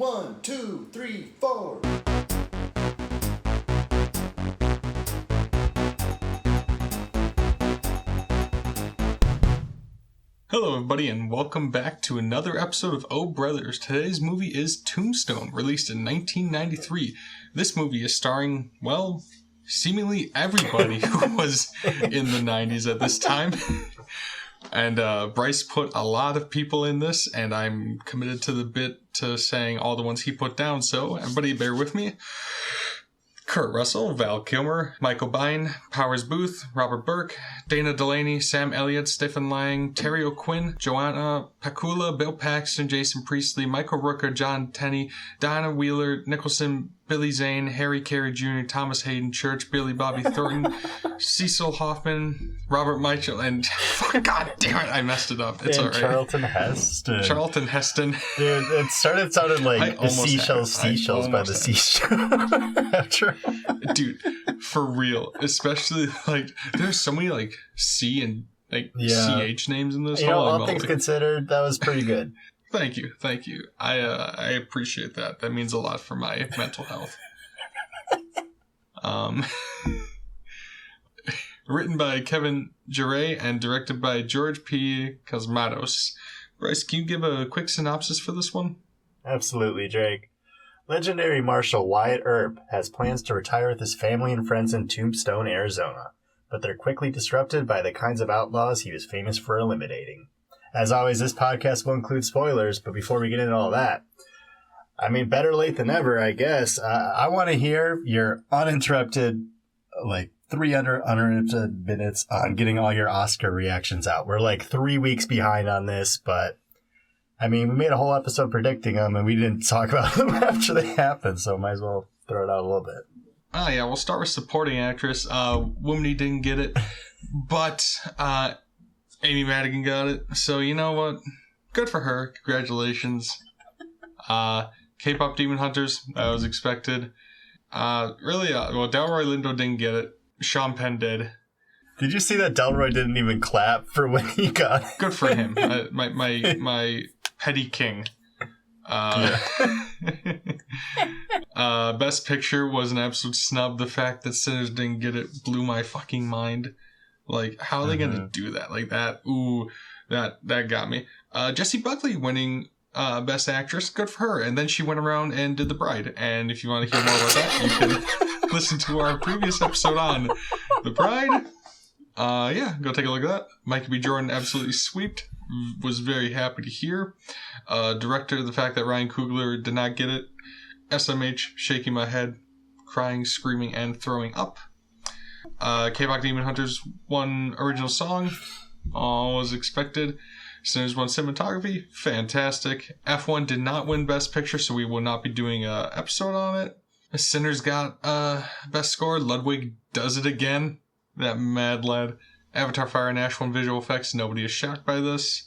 1, 2, 3, 4. Hello everybody and welcome back to another episode of Oh Brothers. Today's movie is Tombstone, released in 1993. This movie is starring, well, seemingly everybody who was in the 90s at this time. And Bryce put a lot of people in this, and I'm committed to the bit to saying all the ones he put down, so everybody bear with me. Kurt Russell, Val Kilmer, Michael Biehn, Powers Booth, Robert Burke, Dana Delaney, Sam Elliott, Stephen Lang, Terry O'Quinn, Joanna Pakula, Bill Paxton, Jason Priestley, Michael Rooker, John Tenney, Donna Wheeler, Nicholson, Billy Zane, Harry Carey Jr., Thomas Hayden Church, Billy Bobby Thornton, Cecil Hoffman, Robert Mitchell, and God damn it, I messed it up. It's and all right. Charlton Heston. Dude, it sounded like the seashells by the seashore. Dude, for real. Especially, like, there's so many, like, C and, like, CH names in this. You know, all things considered, that was pretty good. Thank you. I appreciate that. That means a lot for my mental health. Written by Kevin Jarre and directed by George P. Cosmatos. Bryce, can you give a quick synopsis for this one? Absolutely, Drake. Legendary Marshal Wyatt Earp has plans to retire with his family and friends in Tombstone, Arizona, but they're quickly disrupted by the kinds of outlaws he was famous for eliminating. As always, this podcast will include spoilers, but before we get into all that, I mean, better late than never, I guess. I want to hear your uninterrupted, like, 300 uninterrupted minutes on getting all your Oscar reactions out. We're like 3 weeks behind on this, but, I mean, we made a whole episode predicting them, and we didn't talk about them after they happened, so might as well throw it out a little bit. Oh, yeah, we'll start with supporting actress. Woomney didn't get it, but Amy Madigan got it, so you know what? Good for her. Congratulations. K-pop Demon Hunters, that was expected. Delroy Lindo didn't get it. Sean Penn did. Did you see that Delroy didn't even clap for when he got it? Good for him. My petty king. Best Picture was an absolute snub. The fact that Sinners didn't get it blew my fucking mind. Like, how are they going to do that? Like, that, that got me. Jessie Buckley winning Best Actress, good for her. And then she went around and did The Bride. And if you want to hear more about that, you can listen to our previous episode on The Bride. Go take a look at that. Michael B. Jordan absolutely sweeped. Was very happy to hear. Director, the fact that Ryan Coogler did not get it. SMH, shaking my head, crying, screaming, and throwing up. K-pop Demon Hunters won original song. All was expected. Sinners won cinematography. Fantastic. F1 did not win Best Picture, so we will not be doing an episode on it. Sinners got Best Score. Ludwig does it again. That mad lad. Avatar Fire and Ash won visual effects. Nobody is shocked by this.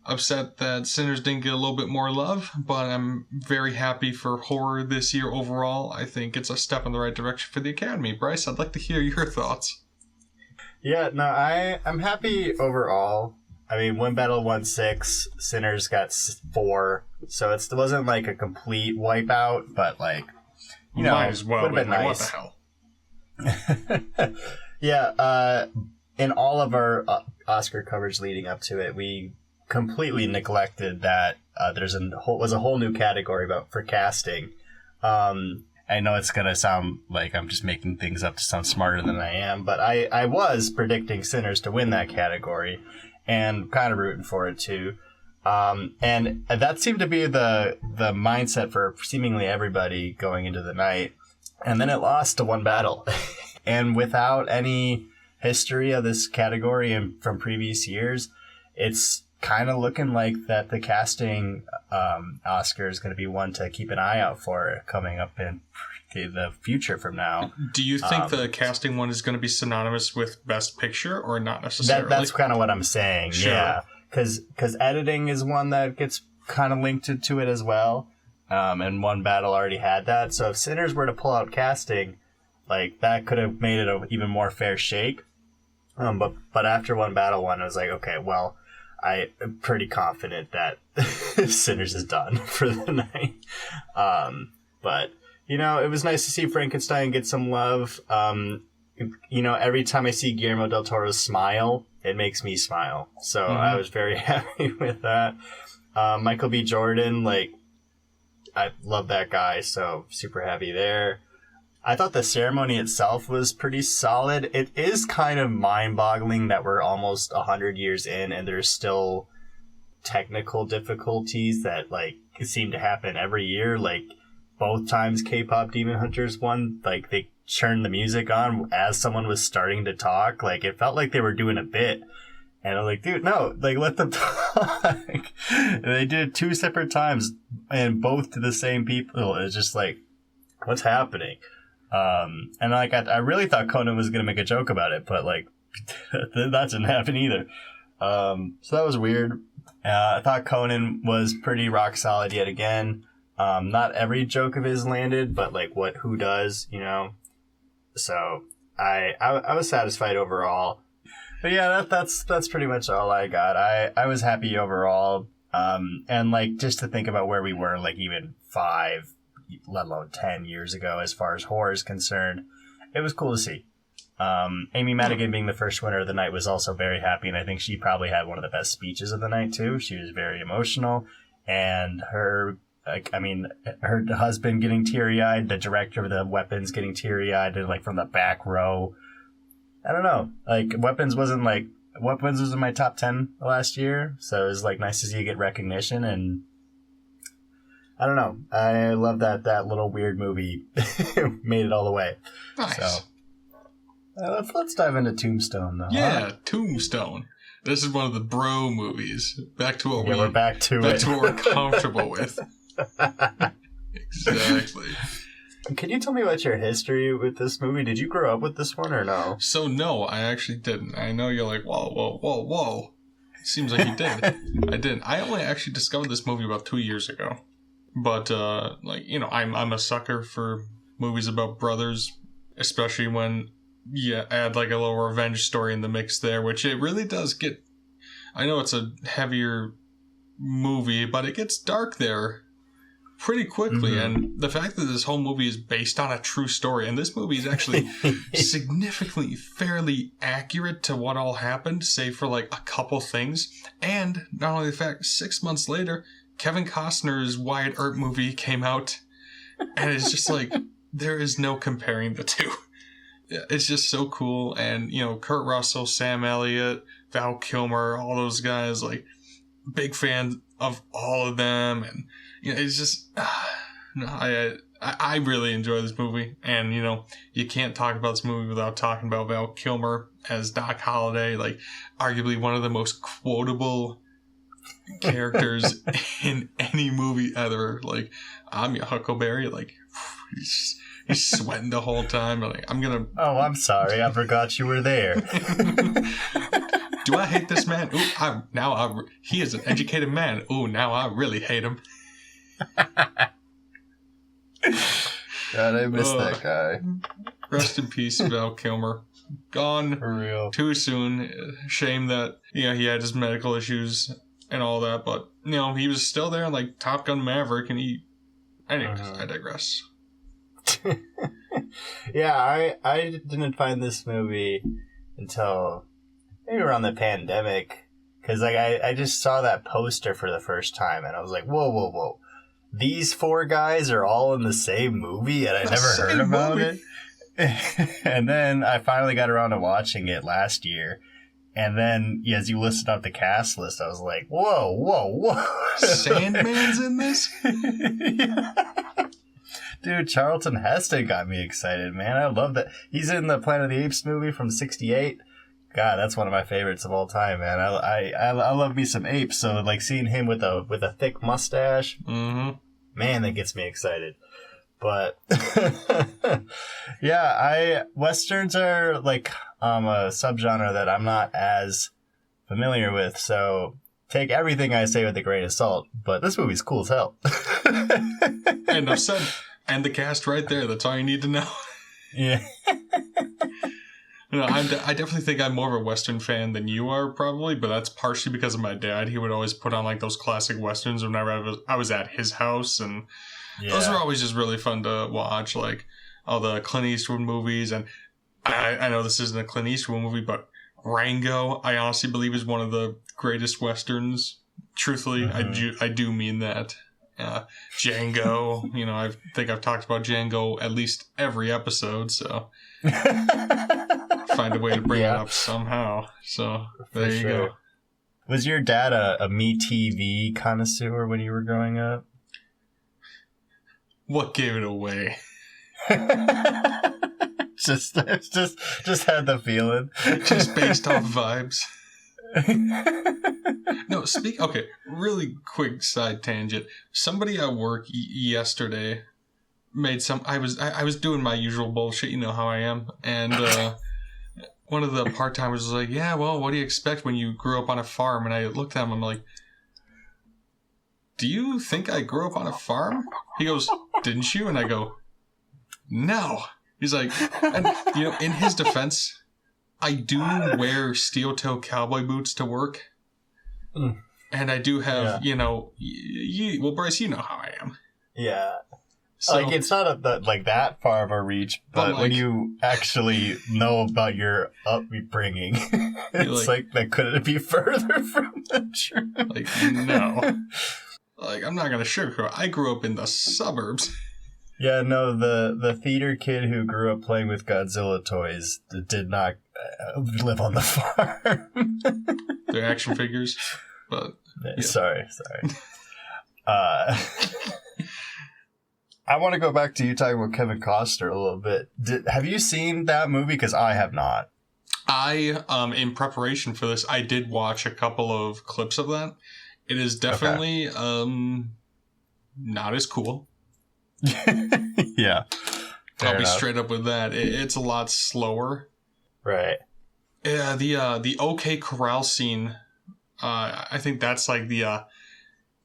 Upset that Sinners didn't get a little bit more love, but I'm very happy for horror this year overall. I think it's a step in the right direction for the Academy. Bryce, I'd like to hear your thoughts. Yeah, no, I'm happy overall. I mean, One Battle won 6, Sinners got 4, so it wasn't like a complete wipeout, but like, you know, might as well. Would have been nice. What the hell? Yeah, in all of our Oscar coverage leading up to it, we completely neglected that there's was a whole new category for casting. I know it's gonna sound like I'm just making things up to sound smarter than I am, but I was predicting Sinners to win that category, and kind of rooting for it too. And that seemed to be the mindset for seemingly everybody going into the night. And then it lost to One Battle, and without any history of this category and from previous years, it's kind of looking like that the casting Oscar is going to be one to keep an eye out for coming up in the future from now. Do you think the casting one is going to be synonymous with Best Picture or not necessarily? That's kind of what I'm saying. Sure. Yeah, because editing is one that gets kind of linked to it as well. And One Battle already had that. So if Sinners were to pull out casting, like, that could have made it an even more fair shake. But after One Battle won, I was like, okay, well, I'm pretty confident that Sinners is done for the night. But, you know, it was nice to see Frankenstein get some love. You know, every time I see Guillermo del Toro smile, it makes me smile. So I was very happy with that. Michael B. Jordan, like, I love that guy, so super happy there. I thought the ceremony itself was pretty solid. It is kind of mind-boggling that we're almost 100 years in and there's still technical difficulties that, like, seem to happen every year. Like, both times K-pop Demon Hunters won, like, they turned the music on as someone was starting to talk. Like, it felt like they were doing a bit. And I'm like, dude, no, like, let them talk. And they did it 2 separate times and both to the same people. It's just like, what's happening? And like, I really thought Conan was going to make a joke about it, but like, that didn't happen either. So that was weird. I thought Conan was pretty rock solid yet again. Not every joke of his landed, but like who does, you know? So I was satisfied overall. But yeah, that's pretty much all I got. I was happy overall. And like, just to think about where we were, like even 5, let alone 10 years ago, as far as horror is concerned, it was cool to see. Amy Madigan being the first winner of the night was also very happy, and I think she probably had one of the best speeches of the night too. She was very emotional, and her husband getting teary-eyed, the director of the Weapons getting teary-eyed, and like from the back row. I don't know, like Weapons was in my top 10 last year, so it was like nice to see you get recognition, and I don't know, I love that little weird movie made it all the way. Nice. So let's dive into Tombstone though. Yeah, huh? Tombstone. This is one of the bro movies. Back to what we're back to what we're comfortable with. Exactly. Can you tell me about your history with this movie? Did you grow up with this one or no? So no, I actually didn't. I know you're like, whoa. Seems like you did. I didn't. I only actually discovered this movie about 2 years ago. But like, you know, I'm a sucker for movies about brothers, especially when you add like a little revenge story in the mix there, which it really does get. I know it's a heavier movie, but it gets dark there pretty quickly. Mm-hmm. And the fact that this whole movie is based on a true story, and this movie is actually significantly fairly accurate to what all happened, save for like a couple things. And not only the fact, 6 months later, Kevin Costner's Wyatt Earp movie came out, and it's just like, there is no comparing the two. It's just so cool. And, you know, Kurt Russell, Sam Elliott, Val Kilmer, all those guys, like, big fan of all of them. And, you know, it's just, I really enjoy this movie. And, you know, you can't talk about this movie without talking about Val Kilmer as Doc Holliday, like, arguably one of the most quotable characters in any movie ever. Like, I'm your huckleberry, like, he's sweating the whole time. Like, oh, I'm sorry, I forgot you were there. Do I hate this man? Ooh, he is an educated man. Ooh, now I really hate him. God, I miss that guy. Rest in peace, Val Kilmer. Gone for real too soon. Shame that, you know, he had his medical issues and all that, but, you know, he was still there in, like, Top Gun Maverick, and anyways, I digress. Yeah, I didn't find this movie until maybe around the pandemic, because, like, I just saw that poster for the first time, and I was like, whoa. These 4 guys are all in the same movie, and I never heard about it. And then I finally got around to watching it last year. And then, as you listed out the cast list, I was like, whoa. Sandman's in this? Yeah. Dude, Charlton Heston got me excited, man. I love that. He's in the Planet of the Apes movie from '68. God, that's one of my favorites of all time, man. I love me some apes, so like seeing him with a thick mustache, man, that gets me excited. But yeah, Westerns are like a subgenre that I'm not as familiar with, so take everything I say with a grain of salt. But this movie's cool as hell. And I've said, and the cast right there. That's all you need to know. Yeah. No, I definitely think I'm more of a Western fan than you are, probably, but that's partially because of my dad. He would always put on like those classic Westerns whenever I was at his house, and those are always just really fun to watch, like all the Clint Eastwood movies. And I know this isn't a Clint Eastwood movie, but Rango, I honestly believe, is one of the greatest Westerns. Truthfully, I do mean that. Django, I think I've talked about Django at least every episode, so find a way to bring it up somehow. So there you go. Was your dad a Me TV connoisseur when you were growing up? What gave it away? just had the feeling. Just based off vibes. No, okay, really quick side tangent. Somebody at work yesterday made I was doing my usual bullshit, you know how I am, and one of the part-timers was like, yeah, well, what do you expect when you grew up on a farm? And I looked at him, I'm like, do you think I grew up on a farm? He goes, didn't you? And I go, no. He's like, and in his defense, I do wear steel-toe cowboy boots to work. And I do have, well, Bryce, you know how I am. Yeah. So, like, it's not that far of a reach, but when you actually know about your upbringing, it's like that couldn't be further from the truth. Like, no. Like, I'm not going to sugarcoat. I grew up in the suburbs. Yeah, no, the theater kid who grew up playing with Godzilla toys did not live on the farm. They're action figures, but... Yeah. Sorry. I want to go back to you talking about Kevin Costner a little bit. Have you seen that movie? Because I have not. In preparation for this, I did watch a couple of clips of that. It is definitely not as cool. Yeah. I'll be straight up with that. It's a lot slower. Right. Yeah, the OK Corral scene, I think that's like the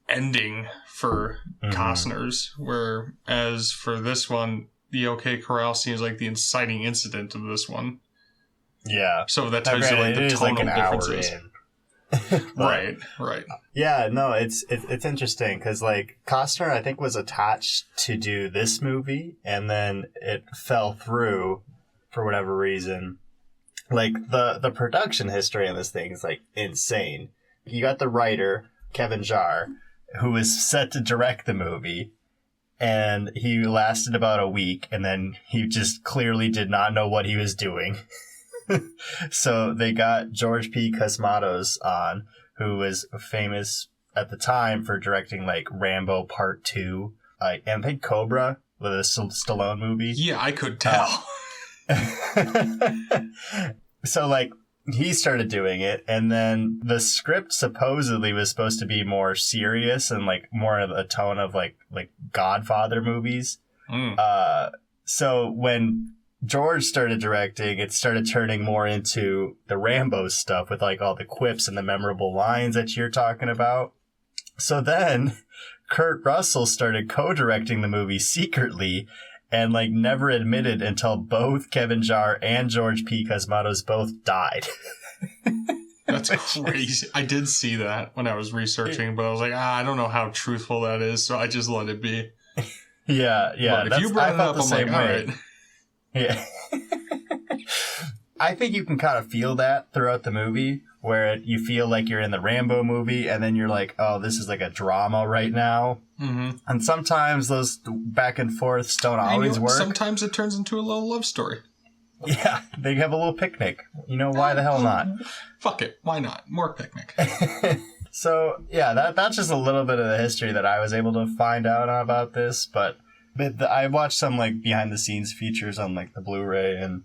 ending for Costner's, whereas for this one, the OK Corral scene is like the inciting incident of this one. Yeah. So that tells you like the tonal differences. Right. Yeah, no, it's interesting because like Costner, I think, was attached to do this movie, and then it fell through for whatever reason. Like the production history on this thing is like insane. You got the writer Kevin Jarre, who was set to direct the movie, and he lasted about a week, and then he just clearly did not know what he was doing. So they got George P. Cosmatos on, who was famous at the time for directing like Rambo Part 2, and I think Cobra, with a Stallone movie. Yeah, I could tell. So like he started doing it, and then the script supposedly was supposed to be more serious and like more of a tone of like Godfather movies. So when George started directing, it started turning more into the Rambo stuff with like all the quips and the memorable lines that you're talking about. So then Kurt Russell started co-directing the movie secretly and like never admitted until both Kevin Jarre and George P. Cosmatos both died. That's crazy. I did see that when I was researching, but I was like, I don't know how truthful that is, so I just let it be. Yeah. But if you brought it up, I'm like, all right. Yeah. I think you can kind of feel that throughout the movie, where you feel like you're in the Rambo movie, and then you're like, oh, this is like a drama right now. Mm-hmm. And sometimes those back and forths don't always work. Sometimes it turns into a little love story. Yeah, they have a little picnic. Why the hell not? Fuck it. Why not? More picnic. So, yeah, that's just a little bit of the history that I was able to find out about this, but I watched some like behind the scenes features on like the Blu-ray, and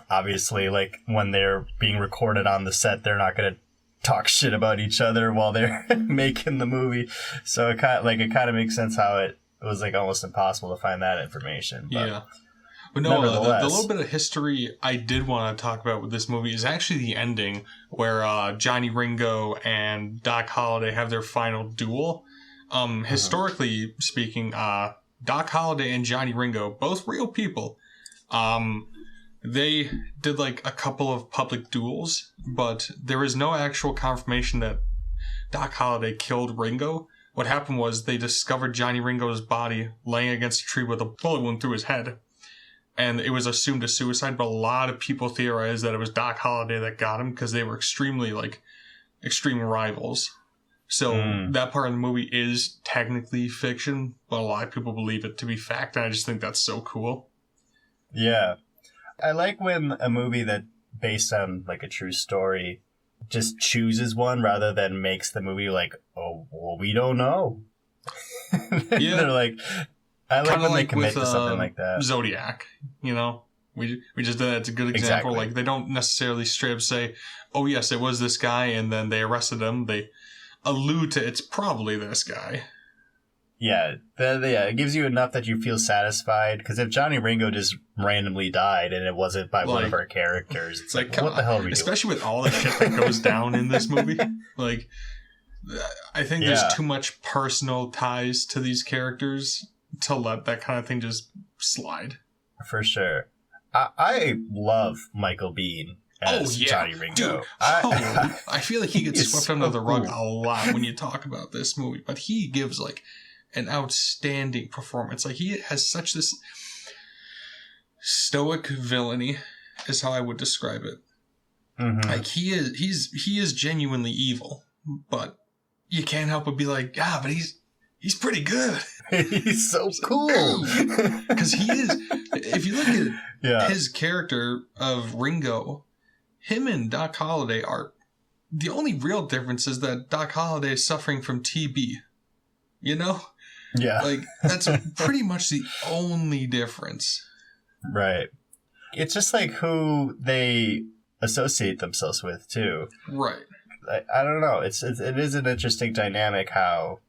obviously like when they're being recorded on the set, they're not going to talk shit about each other while they're making the movie. So it kind of makes sense how it was like almost impossible to find that information. But yeah. But no, the little bit of history I did want to talk about with this movie is actually the ending where Johnny Ringo and Doc Holliday have their final duel. Historically speaking, Doc Holliday and Johnny Ringo, both real people, they did like a couple of public duels, but there is no actual confirmation that Doc Holliday killed Ringo. What happened was they discovered Johnny Ringo's body laying against a tree with a bullet wound through his head. And it was assumed a suicide, but a lot of people theorized that it was Doc Holliday that got him because they were extreme rivals. So that part of the movie is technically fiction, but a lot of people believe it to be fact, and I just think that's so cool. Yeah. I like when a movie that based on like a true story just chooses one rather than makes the movie like, oh, well, we don't know. Yeah. They're like, I like Kinda when they commit to something like that. Zodiac, you know? We just did that. It's a good example. Exactly. Like, they don't necessarily straight up say, oh, yes, it was this guy, and then they arrested him. They allude to it's probably this guy. Yeah, it gives you enough that you feel satisfied. Because if Johnny Ringo just randomly died and it wasn't by one of our characters, it's like what the hell are we doing? Especially with all the shit that goes down in this movie. Like, I think there's too much personal ties to these characters to let that kind of thing just slide. For sure. I love Michael Biehn as Johnny Ringo. Dude, I feel like he gets swept under the rug a lot when you talk about this movie, but he gives like an outstanding performance. Like, he has such this stoic villainy is how I would describe it. Mm-hmm. Like, he is genuinely evil, but you can't help but be like, but he's pretty good. He's so cool. Because he is, if you look at his character of Ringo, him and Doc Holliday are, the only real difference is that Doc Holliday is suffering from TB. You know? Yeah. Like, that's pretty much the only difference. Right. It's just like who they associate themselves with, too. Right. I don't know. It is an interesting dynamic how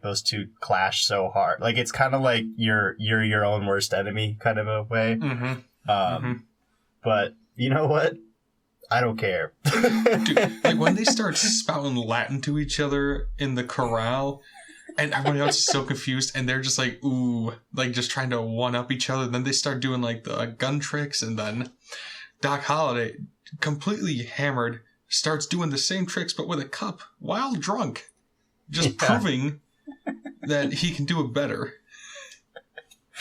those two clash so hard. Like, it's kind of like you're your own worst enemy kind of a way. Mm-hmm. But you know what? I don't care. Dude, like when they start spouting Latin to each other in the corral, and everybody else is so confused, and they're just like, ooh, like just trying to one up each other. Then they start doing like the gun tricks, and then Doc Holliday, completely hammered, starts doing the same tricks but with a cup while drunk, just proving that he can do it better.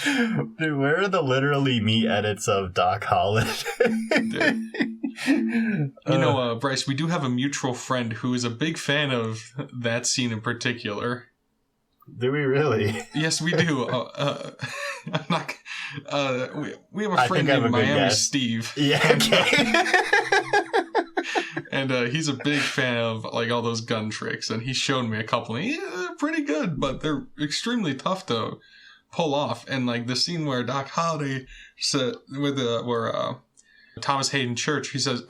Dude, where are the literally me edits of Doc Holliday? You know, Bryce, we do have a mutual friend who is a big fan of that scene in particular. Do we really? Yes, we do. I'm not. We have a friend named Miami Steve. Yeah. Okay. And he's a big fan of like all those gun tricks, and he showed me a couple. And they're pretty good, but they're extremely tough to pull off. And like the scene where Doc Holliday said where Thomas Hayden Church, he says,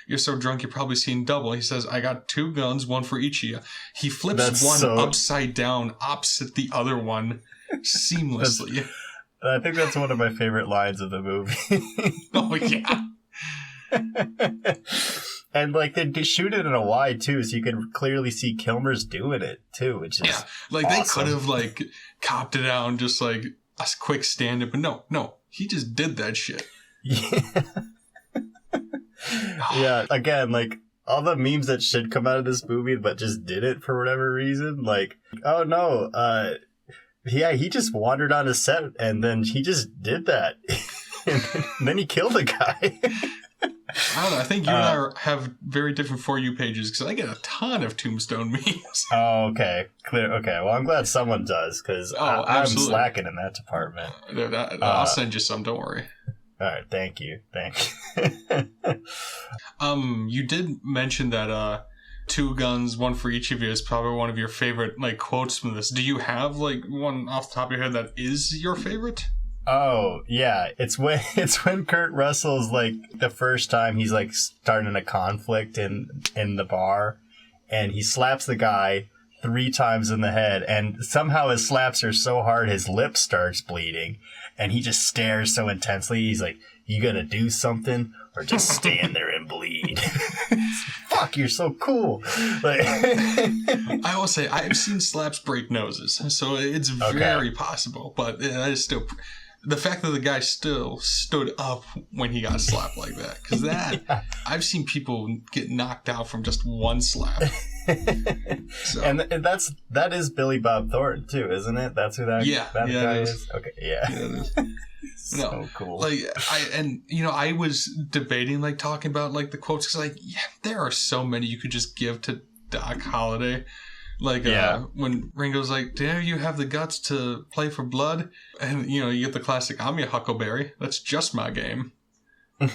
you're so drunk you've probably seen double. He says, I got 2 guns, one for each of you. He flips upside down opposite the other one seamlessly. I think that's one of my favorite lines of the movie. Oh, yeah. And like they shoot it in a wide too, so you can clearly see Kilmer's doing it too, which is like awesome. They could have like copped it out and just like a quick stand up, but no, he just did that shit. Yeah. Yeah, again, like all the memes that should come out of this movie but just did it for whatever reason, like, oh no, he just wandered on a set and then he just did that. And then he killed a guy. I don't know. I think you and I have very different For You pages because I get a ton of Tombstone memes. Oh, okay. Clear. Okay. Well, I'm glad someone does because I'm slacking in that department. I'll send you some. Don't worry. All right. Thank you. You did mention that 2 guns, one for each of you is probably one of your favorite like quotes from this. Do you have like one off the top of your head that is your favorite? Oh, yeah. It's when Kurt Russell's like the first time he's like starting a conflict in the bar, and he slaps the guy 3 times in the head, and somehow his slaps are so hard his lip starts bleeding, and he just stares so intensely. He's like, you gonna do something or just stand there and bleed? Fuck, you're so cool. Like, I will say I've seen slaps break noses, so it's very possible, but that is still the fact that the guy still stood up when he got slapped like that, because that Yeah. I've seen people get knocked out from just one slap. So. And that is Billy Bob Thornton too, isn't it? That's who that guy is. Okay, yeah. It is. So cool. Like I was debating like talking about like the quotes because like there are so many you could just give to Doc Holliday. Like when Ringo's like, "Dare you have the guts to play for blood?" And you get the classic, "I'm your huckleberry. That's just my game."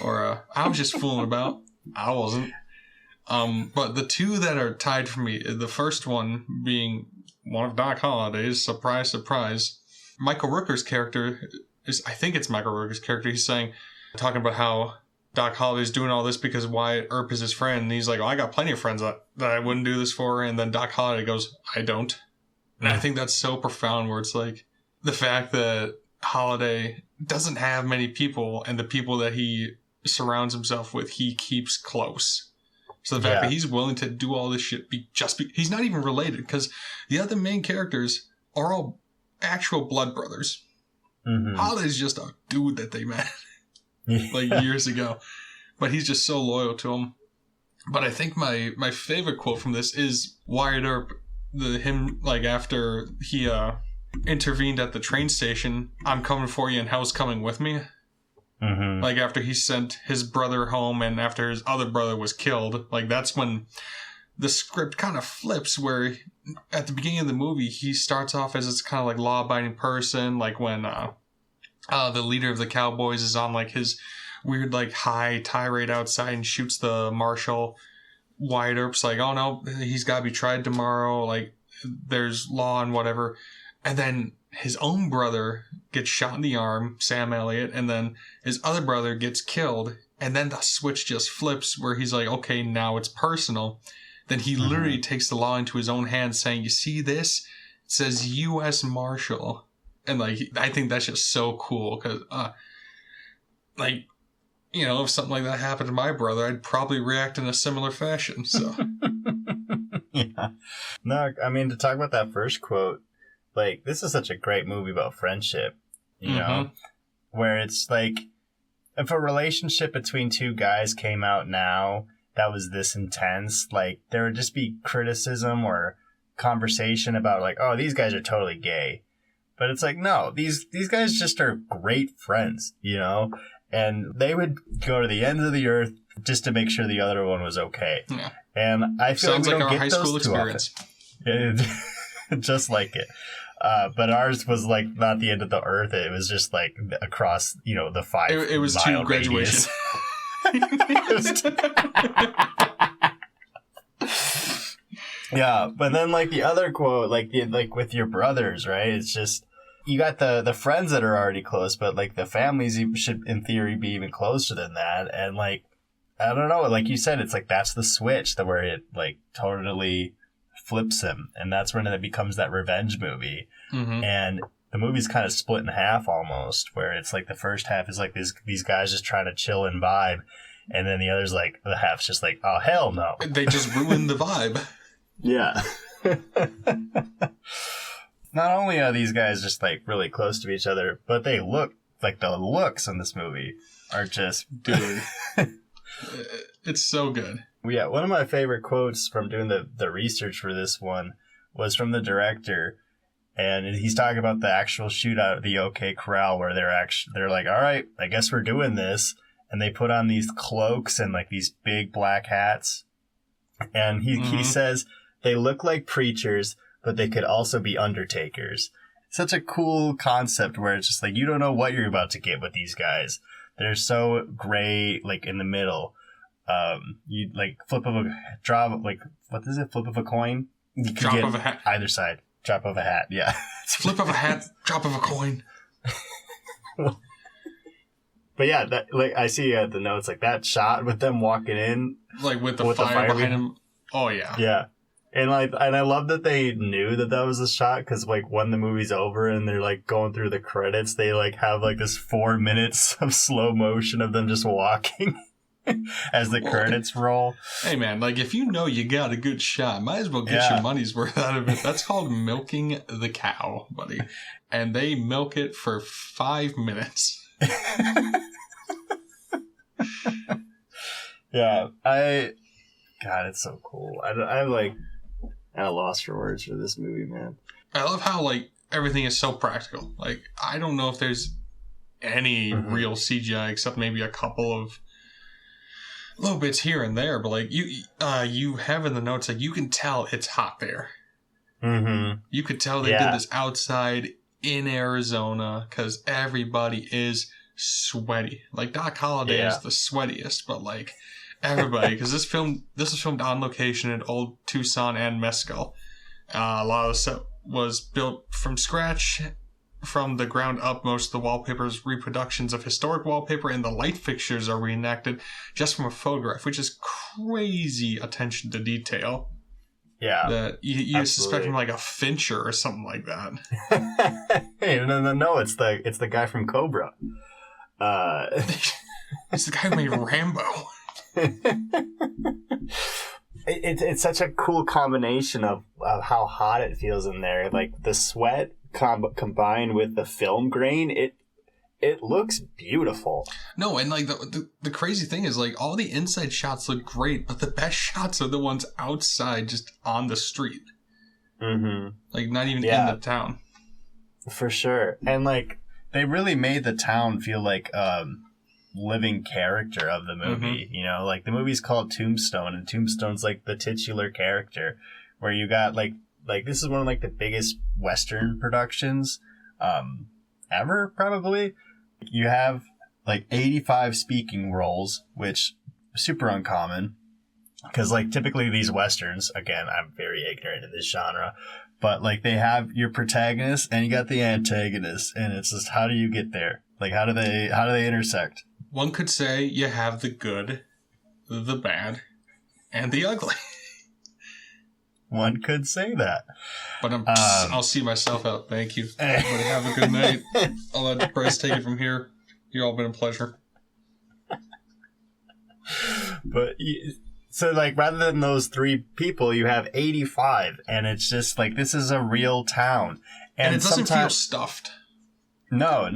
Or "I was just fooling about." I wasn't. But the two that are tied for me, the first one being one of Doc Holliday's, surprise, surprise. Michael Rooker's character I think it's Michael Rooker's character. He's talking about how Doc Holliday's doing all this because Wyatt Earp is his friend. And he's like, "Oh, I got plenty of friends that I wouldn't do this for." And then Doc Holliday goes, "I don't." And I think that's so profound where it's like the fact that Holliday doesn't have many people and the people that he surrounds himself with, he keeps close. So the fact that he's willing to do all this shit he's not even related because the other main characters are all actual blood brothers. Mm-hmm. Holliday's just a dude that they met like years ago, but he's just so loyal to him. But I think my favorite quote from this is Wyatt Earp, him like after he intervened at the train station, "I'm coming for you and hell's coming with me." Mm-hmm. Like after he sent his brother home and after his other brother was killed, like that's when the script kind of flips where at the beginning of the movie, he starts off as this kind of like law-abiding person, like when the leader of the Cowboys is on like his weird like high tirade outside and shoots the marshal. Wyatt Earp's like, "Oh no, he's got to be tried tomorrow, like there's law and whatever." And then his own brother gets shot in the arm, Sam Elliott, and then his other brother gets killed, and then the switch just flips where he's like, "Okay, now it's personal." Then he literally takes the law into his own hands, saying, "You see this? It says U.S. Marshal." And, like, I think that's just so cool because, like, if something like that happened to my brother, I'd probably react in a similar fashion, so. Yeah. No, I mean, to talk about that first quote, like, this is such a great movie about friendship, you know? Where it's, like, if a relationship between two guys came out now that was this intense, like there would just be criticism or conversation about like, "Oh, these guys are totally gay." But it's like, no, these guys just are great friends, and they would go to the ends of the earth just to make sure the other one was okay. Yeah. And I feel sounds like we like don't our get high those school too experience. Often. Just like it. But ours was like not the end of the earth. It was just like across, the 5 It was to graduation. Yeah, but then like the other quote, like with your brothers, right? It's just you got the friends that are already close, but like the families should in theory be even closer than that. And like I don't know, like you said, it's like that's the switch where it like totally flips him, and that's when it becomes that revenge movie. And the movie's kind of split in half almost, where it's like the first half is like these guys just trying to chill and vibe, and then the other's like the half's just like, "Oh hell no!" They just ruined the vibe. Yeah. Not only are these guys just like really close to each other, but they look like the looks in this movie are just dude. It's so good. Yeah, one of my favorite quotes from doing the research for this one was from the director, and he's talking about the actual shootout at the OK Corral where they're like, "All right, I guess we're doing this," and they put on these cloaks and like these big black hats, and he says they look like preachers, but they could also be undertakers. Such a cool concept where it's just like you don't know what you're about to get with these guys. They're so gray, like in the middle. You like flip of a coin. You could drop get of a hat. Either side. Drop of a hat. Yeah. Flip of a hat. Drop of a coin. But yeah, that like I see the notes like that shot with them walking in, like with the fire behind him. Oh yeah. Yeah. And I love that they knew that was a shot because like when the movie's over and they're like going through the credits, they like have like this 4 minutes of slow motion of them just walking as the credits roll. Hey man, like if you know you got a good shot, might as well get your money's worth out of it. That's called milking the cow, buddy. and they milk it for 5 minutes. Yeah, God, it's so cool. I'm like at a loss for words for this movie, man. I love how like everything is so practical. Like I don't know if there's any real CGI except maybe a couple of little bits here and there, but like you have in the notes, like you can tell it's hot there. Mm-hmm. You could tell they did this outside in Arizona because everybody is sweaty. Like Doc Holliday is the sweatiest, but like everybody, because this was filmed on location in old Tucson and Mescal. A lot of the set was built from scratch, from the ground up. Most of the wallpapers reproductions of historic wallpaper, and the light fixtures are reenacted just from a photograph, which is crazy attention to detail. Yeah, that you suspect him like a Fincher or something like that. Hey, no, it's the guy from Cobra. It's the guy who made Rambo. It's such a cool combination of how hot it feels in there. Like the sweat combined with the film grain, it looks beautiful. No, and like the crazy thing is like all the inside shots look great, but the best shots are the ones outside, just on the street. Mm-hmm. Like not even in the town. For sure, and like they really made the town feel like living character of the movie. You know, like the movie's called Tombstone, and Tombstone's like the titular character, where you got like this is one of like the biggest Western productions ever, probably. You have like 85 speaking roles, which is super uncommon because like typically these Westerns, again, I'm very ignorant of this genre, but like they have your protagonist and you got the antagonist, and it's just how do you get there? Like how do they intersect? One could say you have the good, the bad, and the ugly. One could say that. But I'll see myself out. Thank you. Everybody have a good night. I'll let Bryce take it from here. You've all been a pleasure. But so like rather than those 3 people, you have 85, and it's just like this is a real town, and it doesn't feel stuffed. No.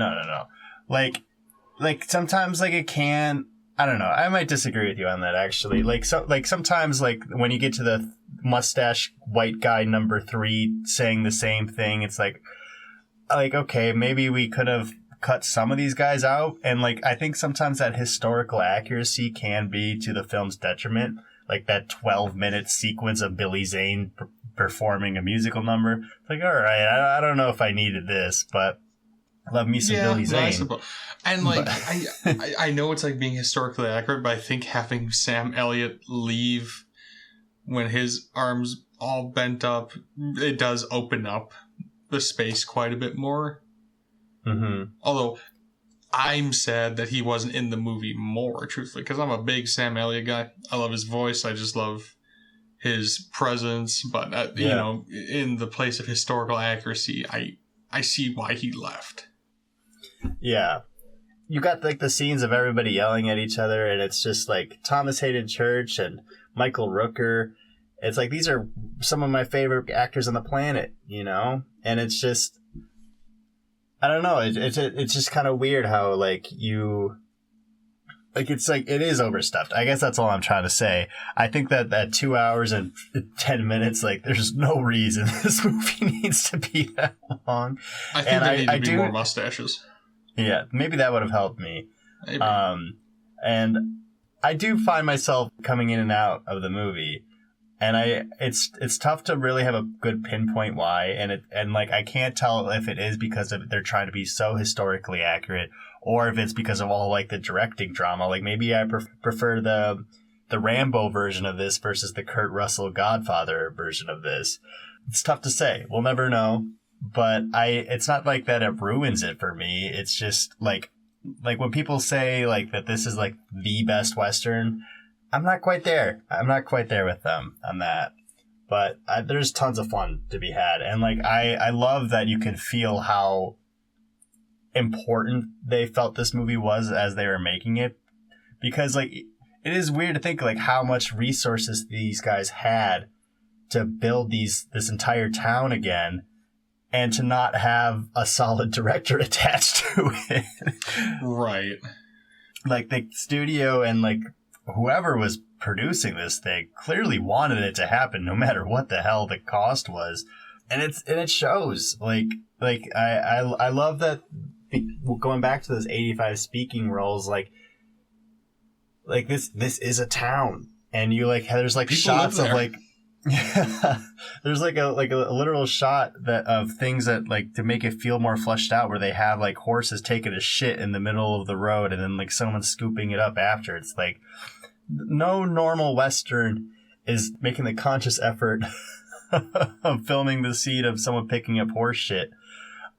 Like sometimes like it can. I don't know. I might disagree with you on that actually. Like sometimes like when you get to the mustache white guy number 3 saying the same thing, it's like okay, maybe we could have cut some of these guys out, and like I think sometimes that historical accuracy can be to the film's detriment. Like that 12-minute sequence of Billy Zane performing a musical number. It's like, all right, I don't know if I needed this, but love me some Billy Zane. And like I know it's like being historically accurate, but I think having Sam Elliott leave when his arms all bent up, it does open up the space quite a bit more. Mm-hmm. Although I'm sad that he wasn't in the movie more, truthfully, because I'm a big Sam Elliott guy. I love his voice. I just love his presence. But you know, in the place of historical accuracy, I see why he left. Yeah. You got like the scenes of everybody yelling at each other, and it's just like Thomas Hayden Church and Michael Rooker. It's like these are some of my favorite actors on the planet, you know? And it's just, I don't know, it's just kind of weird how like it's like it is overstuffed. I guess that's all I'm trying to say. I think that 2 hours and 10 minutes, like there's no reason this movie needs to be that long. I think there need to be more mustaches. Yeah, maybe that would have helped me. Maybe. And I do find myself coming in and out of the movie, and it's tough to really have a good pinpoint why, and like I can't tell if it is because they're trying to be so historically accurate, or if it's because of all like the directing drama. Like maybe I prefer the Rambo version of this versus the Kurt Russell Godfather version of this. It's tough to say. We'll never know. But it's not like that it ruins it for me. It's just like when people say like that this is like the best Western, I'm not quite there. I'm not quite there with them on that. But there's tons of fun to be had. And like I love that you can feel how important they felt this movie was as they were making it. Because like it is weird to think like how much resources these guys had to build this entire town again. and to not have a solid director attached to it. Right. Like the studio and like whoever was producing this thing clearly wanted it to happen no matter what the hell the cost was. And it shows. I love that going back to those 85 speaking roles, like this is a town. And you like there's like People shots of like there's like a literal shot that of things that like to make it feel more fleshed out, where they have like horses taking a shit in the middle of the road and then like someone scooping it up after. It's like no normal Western is making the conscious effort of filming the scene of someone picking up horse shit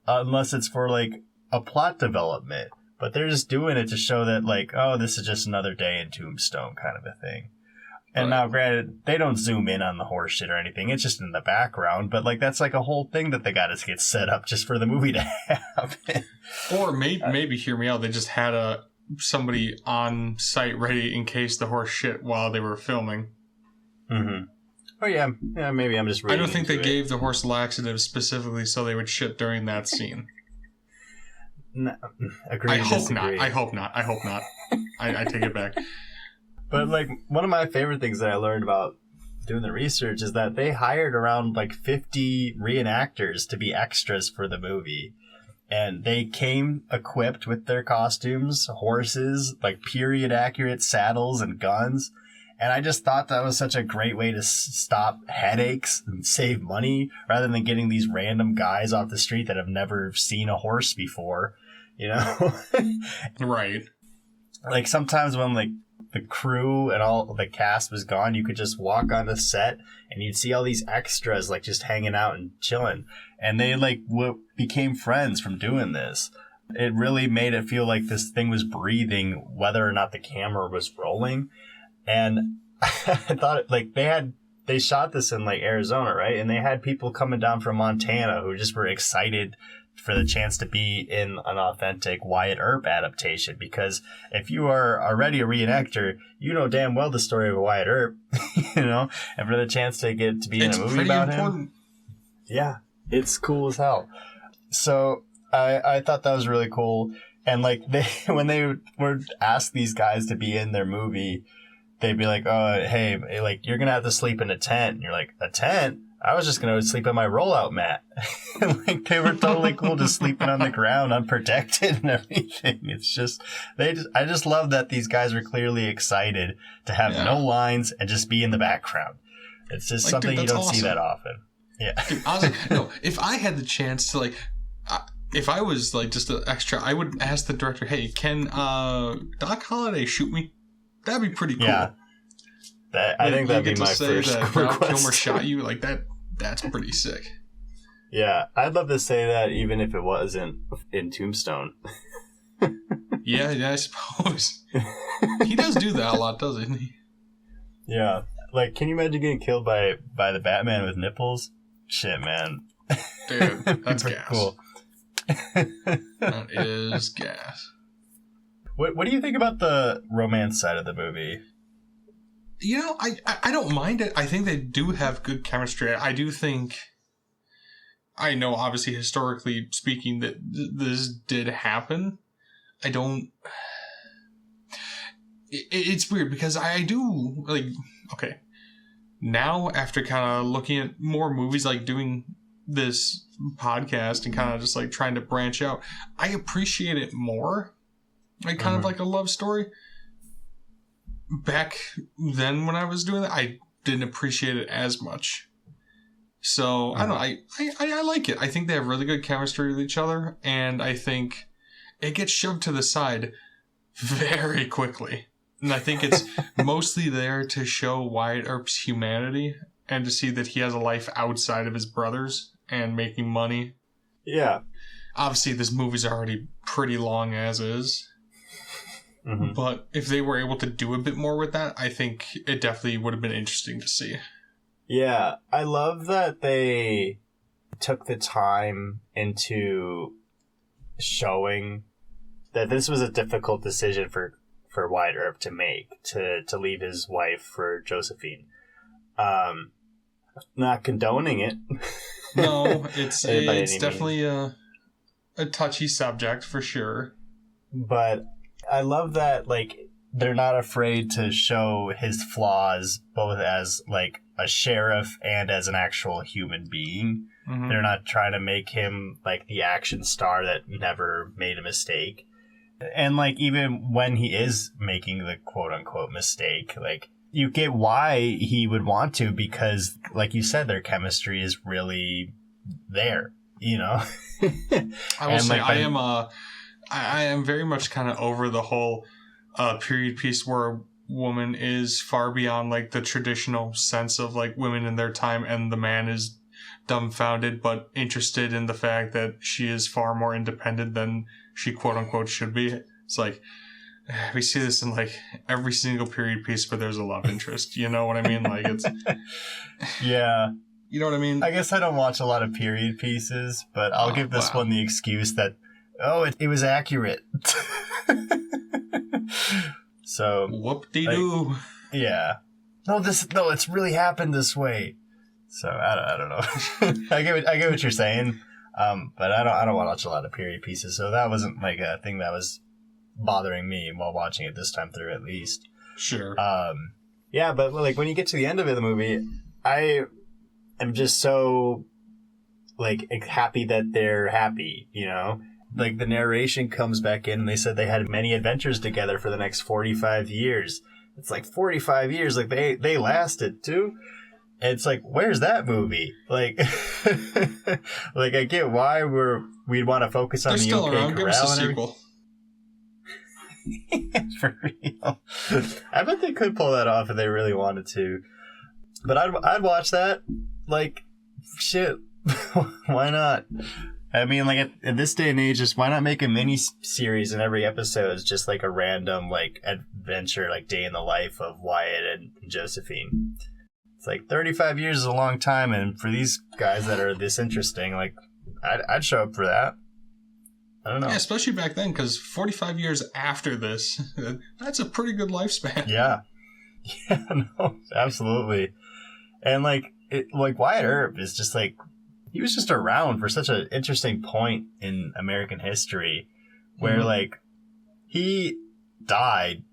unless it's for like a plot development. But they're just doing it to show that like, oh, this is just another day in Tombstone kind of a thing. And now, granted, they don't zoom in on the horse shit or anything. It's just in the background. But, like, that's like a whole thing that they got to get set up just for the movie to happen. Or maybe, hear me out, they just had somebody on site ready in case the horse shit while they were filming. Mm-hmm. Oh, yeah, maybe I'm just reading I don't think they gave the horse laxatives specifically so they would shit during that scene. No, agree. I hope not. I hope not. I take it back. But, like, one of my favorite things that I learned about doing the research is that they hired around, like, 50 reenactors to be extras for the movie. And they came equipped with their costumes, horses, like, period-accurate saddles and guns. And I just thought that was such a great way to stop headaches and save money, rather than getting these random guys off the street that have never seen a horse before, you know? Right. Like, sometimes when, like, the crew and all the cast was gone, you could just walk on the set and you'd see all these extras like just hanging out and chilling, and they like became friends from doing this. It really made it feel like this thing was breathing whether or not the camera was rolling. And I thought like they shot this in like Arizona, right? And they had people coming down from Montana who just were excited for the chance to be in an authentic Wyatt Earp adaptation, because if you are already a reenactor, you know damn well the story of Wyatt Earp, you know, and for the chance to get to be in a movie about him, yeah, it's cool as hell. So I thought that was really cool. And like when they would ask these guys to be in their movie, they'd be like, oh, hey, like you're gonna have to sleep in a tent. And you're like, a tent? I was just going to sleep in my rollout mat. Like, they were totally cool just sleeping on the ground unprotected and everything. It's just, I just love that these guys were clearly excited to have no lines and just be in the background. It's just like, something you don't see that often. Yeah. Dude, honestly, no, if I had the chance to, like, if I was, like, just an extra, I would ask the director, hey, can Doc Holliday shoot me? That'd be pretty cool. Yeah. I think that'd be my first request. Val Kilmer shot you like that. That's pretty sick. Yeah, I'd love to say that even if it wasn't in Tombstone. yeah, I suppose he does do that a lot, doesn't he? Yeah, like can you imagine getting killed by the Batman with nipples? Shit, man. Dude, that's gas. Cool. That is gas. What do you think about the romance side of the movie? You know, I don't mind it. I think they do have good chemistry. I do think, I know obviously historically speaking that this did happen. I don't, it's weird because I do, like, okay, now after kind of looking at more movies, like doing this podcast and kind of just like trying to branch out, I appreciate it more. Like kind of like a love story. Back then when I was doing that, I didn't appreciate it as much. So, I don't know, I like it. I think they have really good chemistry with each other, and I think it gets shoved to the side very quickly. And I think it's mostly there to show Wyatt Earp's humanity, and to see that he has a life outside of his brothers, and making money. Yeah. Obviously, this movie's already pretty long as is. Mm-hmm. But if they were able to do a bit more with that, I think it definitely would have been interesting to see. Yeah, I love that they took the time into showing that this was a difficult decision for Wyatt Earp to make, to leave his wife for Josephine. Not condoning it, No, it's By any it's definitely a touchy subject for sure. But I love that, like, they're not afraid to show his flaws both as, like, a sheriff and as an actual human being. Mm-hmm. They're not trying to make him, like, the action star that never made a mistake. And, like, even when he is making the quote-unquote mistake, like, you get why he would want to, because, like you said, their chemistry is really there, you know? I will say, like, I am very much kind of over the whole period piece where a woman is far beyond like the traditional sense of like women in their time, and the man is dumbfounded but interested in the fact that she is far more independent than she quote unquote should be. It's like we see this in like every single period piece where there's a love interest. You know what I mean? Like it's yeah. You know what I mean? I guess I don't watch a lot of period pieces, but I'll give this one the excuse that, it was accurate. So whoop-de-doo. Yeah. No, it's really happened this way. So I don't know. I get what you're saying. But I don't watch a lot of period pieces, so that wasn't like a thing that was bothering me while watching it this time through, at least. Sure. Yeah, but like when you get to the end of the movie, I am just so like happy that they're happy, you know? Like the narration comes back in and they said they had many adventures together for the next 45 years. It's like 45 years, like they lasted too. And it's like, where's that movie? Like, like I get why we'd want to focus on They're the still UK around. Give us a Corral and sequel. For real. I bet they could pull that off if they really wanted to. But I'd watch that. Like, shit. Why not? I mean, like, at this day and age, just why not make a mini-series and every episode is just, like, a random, like, adventure, like, day in the life of Wyatt and Josephine. It's like, 35 years is a long time, and for these guys that are this interesting, like, I'd show up for that. I don't know. Yeah, especially back then, because 45 years after this, that's a pretty good lifespan. Yeah. Yeah, no, absolutely. And, like Wyatt Earp is just, like, he was just around for such an interesting point in American history where, like, he died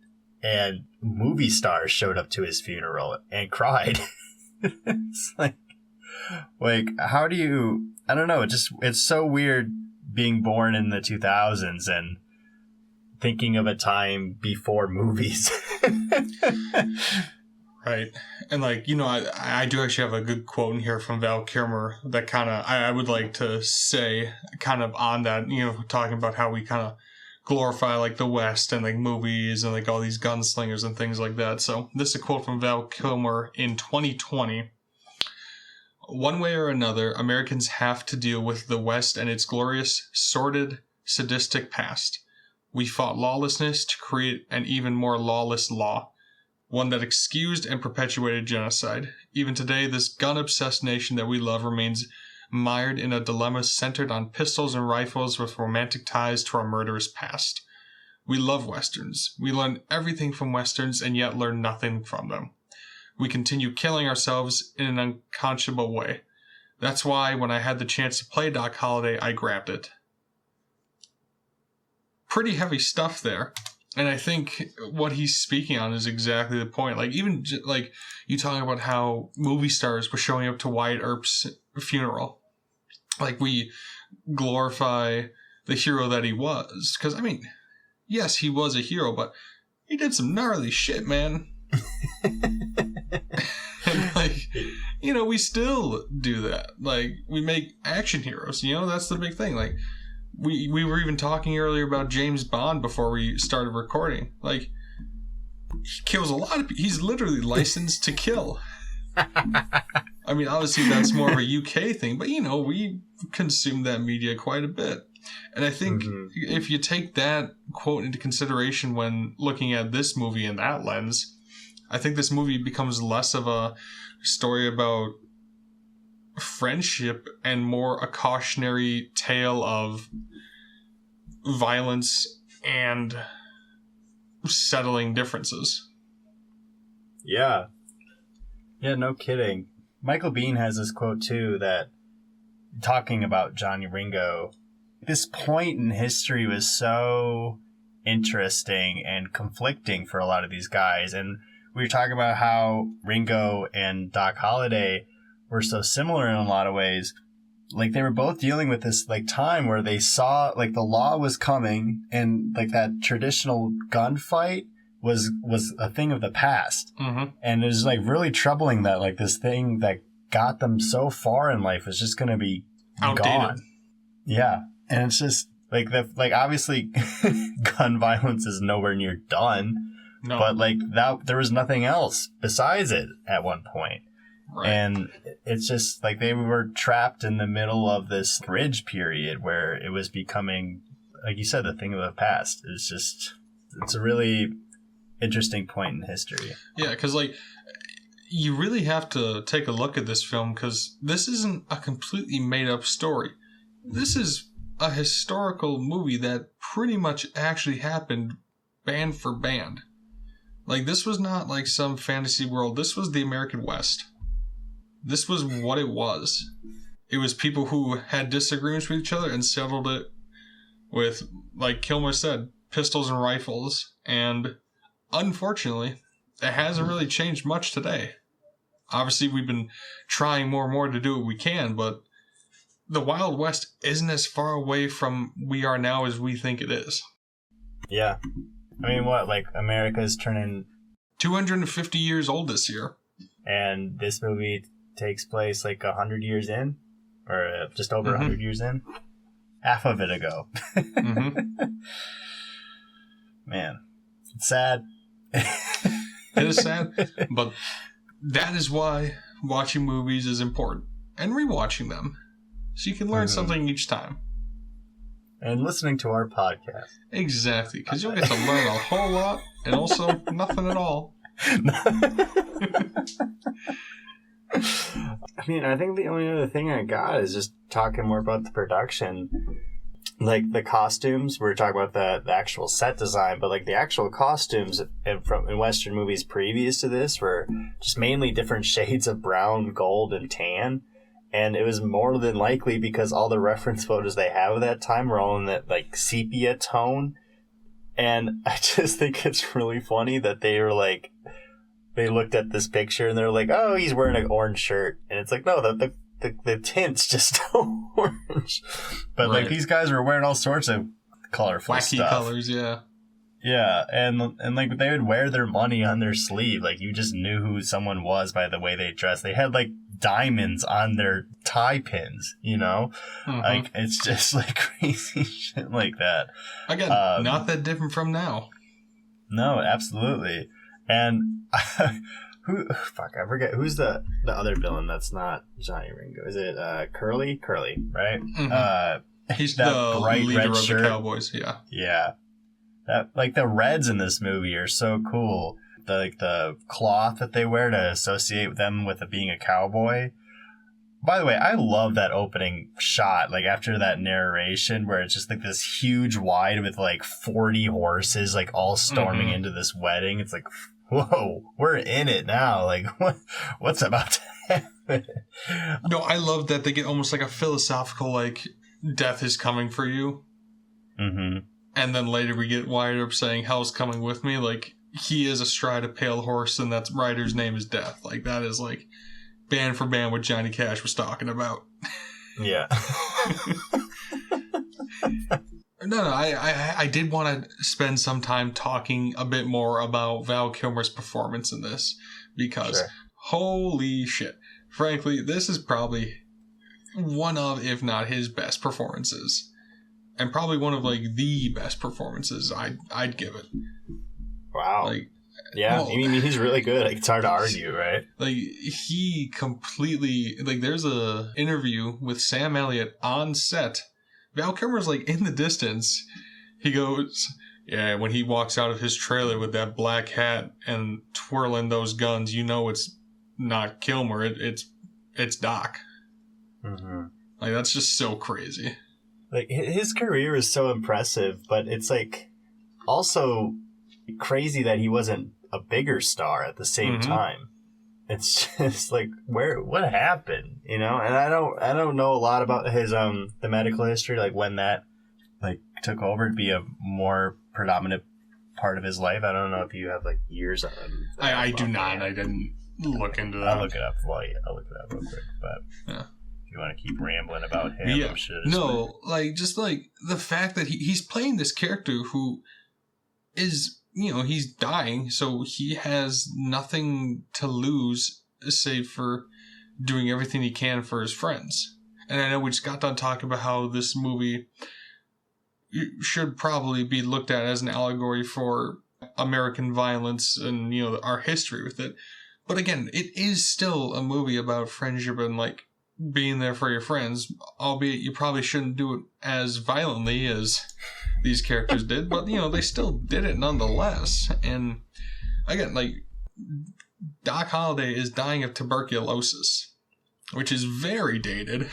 and movie stars showed up to his funeral and cried. It's like, how do you, I don't know, it's so weird being born in the 2000s and thinking of a time before movies. Right. And like, you know, I do actually have a good quote in here from Val Kilmer that kind of, I would like to say kind of on that, you know, talking about how we kind of glorify like the West and like movies and like all these gunslingers and things like that. So this is a quote from Val Kilmer in 2020. One way or another, Americans have to deal with the West and its glorious, sordid, sadistic past. We fought lawlessness to create an even more lawless law. One that excused and perpetuated genocide. Even today, this gun-obsessed nation that we love remains mired in a dilemma centered on pistols and rifles with romantic ties to our murderous past. We love Westerns. We learn everything from Westerns and yet learn nothing from them. We continue killing ourselves in an unconscionable way. That's why when I had the chance to play Doc Holliday, I grabbed it. Pretty heavy stuff there. And I think what he's speaking on is exactly the point. Like, even, like, you talking about how movie stars were showing up to Wyatt Earp's funeral. Like, we glorify the hero that he was. Because, I mean, yes, he was a hero, but he did some gnarly shit, man. And, like, you know, we still do that. Like, we make action heroes, you know? That's the big thing. Like, we were even talking earlier about James Bond before we started recording. Like, he kills a lot of people. He's literally licensed to kill. I mean, obviously that's more of a UK thing, but, you know, we consume that media quite a bit. And I think if you take that quote into consideration when looking at this movie in that lens, I think this movie becomes less of a story about friendship and more a cautionary tale of violence and settling differences. Yeah, no kidding. Michael Biehn has this quote too that talking about Johnny Ringo, this point in history was so interesting and conflicting for a lot of these guys. And we were talking about how Ringo and Doc Holliday were so similar in a lot of ways. Like, they were both dealing with this, like, time where they saw, like, the law was coming, and, like, that traditional gunfight was a thing of the past. Mm-hmm. And it was, like, really troubling that, like, this thing that got them so far in life is just going to be outdated. Gone. Yeah. And it's just, like, obviously, gun violence is nowhere near done. No. But, like, there was nothing else besides it at one point. Right. And it's just like they were trapped in the middle of this bridge period where it was becoming, like you said, a thing of the past. It's a really interesting point in history. Yeah, because, like, you really have to take a look at this film because this isn't a completely made-up story. This is a historical movie that pretty much actually happened band for band. Like, this was not like some fantasy world. This was the American West. This was what it was. It was people who had disagreements with each other and settled it with, like Kilmer said, pistols and rifles. And unfortunately, it hasn't really changed much today. Obviously, we've been trying more and more to do what we can, but the Wild West isn't as far away from we are now as we think it is. Yeah. I mean, what, like, America's turning 250 years old this year. And this movie takes place like 100 years in, or just over 100 years in. Half of it ago. Man, it's sad. It is sad, but that is why watching movies is important. And rewatching them. So you can learn something each time. And listening to our podcast. Exactly, because you'll get to learn a whole lot, and also nothing at all. I mean, I think the only other thing I got is just talking more about the production. Like, the costumes, we were talking about the actual set design, but, like, the actual costumes in Western movies previous to this were just mainly different shades of brown, gold, and tan. And it was more than likely because all the reference photos they have at that time were all in that, like, sepia tone. And I just think it's really funny that they were like, they looked at this picture and they're like, oh, he's wearing an orange shirt. And it's like, no, the tint's just orange. But, like, these guys were wearing all sorts of colorful wacky stuff. colors, yeah. Yeah, and like, they would wear their money on their sleeve. Like, you just knew who someone was by the way they dressed. They had, like, diamonds on their tie pins, you know? Like, it's just, like, crazy shit like that. Again, not that different from now. No, absolutely. And I forget who's the other villain that's not Johnny Ringo. Is it Curly, right? He's that the bright leader red of shirt. the Cowboys, yeah. Yeah. That, like, the reds in this movie are so cool. The cloth that they wear to associate them with being a cowboy. By the way, I love that opening shot, like, after that narration where it's just, like, this huge wide with, like, 40 horses, like, all storming into this wedding. It's like, whoa, we're in it now. Like, what's about to happen? No, I love that they get almost like a philosophical, like, death is coming for you. Mm-hmm. And then later we get Wyatt Earp saying, hell's coming with me. Like, he is astride a pale horse, and that rider's name is Death. Like, that is, like, band for band what Johnny Cash was talking about. Yeah. No, I did want to spend some time talking a bit more about Val Kilmer's performance in this, because holy shit. Frankly, this is probably one of, if not his best performances. And probably one of, like, the best performances I'd give it. Wow. Like, yeah, well, I mean, he's really good. Like, it's hard to argue, right? Like, he completely... Like, there's a interview with Sam Elliott on set. Val Kilmer's, like, in the distance. He goes... Yeah, when he walks out of his trailer with that black hat and twirling those guns, you know it's not Kilmer. It's Doc. Mm-hmm. Like, that's just so crazy. Like, his career is so impressive, but it's, like, also crazy that he wasn't a bigger star at the same time. it's just like, what happened, you know? And I don't know a lot about his the medical history, like when that like took over to be a more predominant part of his life. I don't know if you have like years on that. I do not. I didn't look into that. I'll look it up real quick, but yeah. If you want to keep rambling about him, Yeah. I'm sure. No, like just like the fact that he's playing this character who is, you know, he's dying, so he has nothing to lose save for doing everything he can for his friends. And I know we just got done talking about how this movie should probably be looked at as an allegory for American violence and, you know, our history with it. But again, it is still a movie about friendship and like being there for your friends, albeit you probably shouldn't do it as violently as these characters did, but, you know, they still did it nonetheless. And again, like, Doc Holliday is dying of tuberculosis, which is very dated.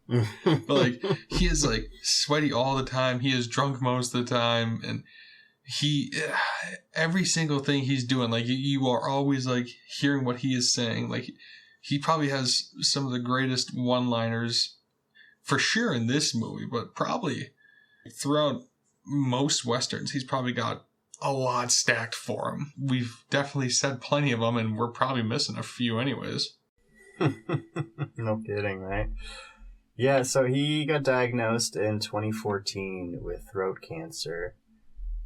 But, like, he is, like, sweaty all the time. He is drunk most of the time. And every single thing he's doing, like, you are always, like, hearing what he is saying. Like, he probably has some of the greatest one-liners for sure in this movie, but probably throughout most Westerns, he's probably got a lot stacked for him. We've definitely said plenty of them, and we're probably missing a few anyways. No kidding, right? Yeah, so he got diagnosed in 2014 with throat cancer.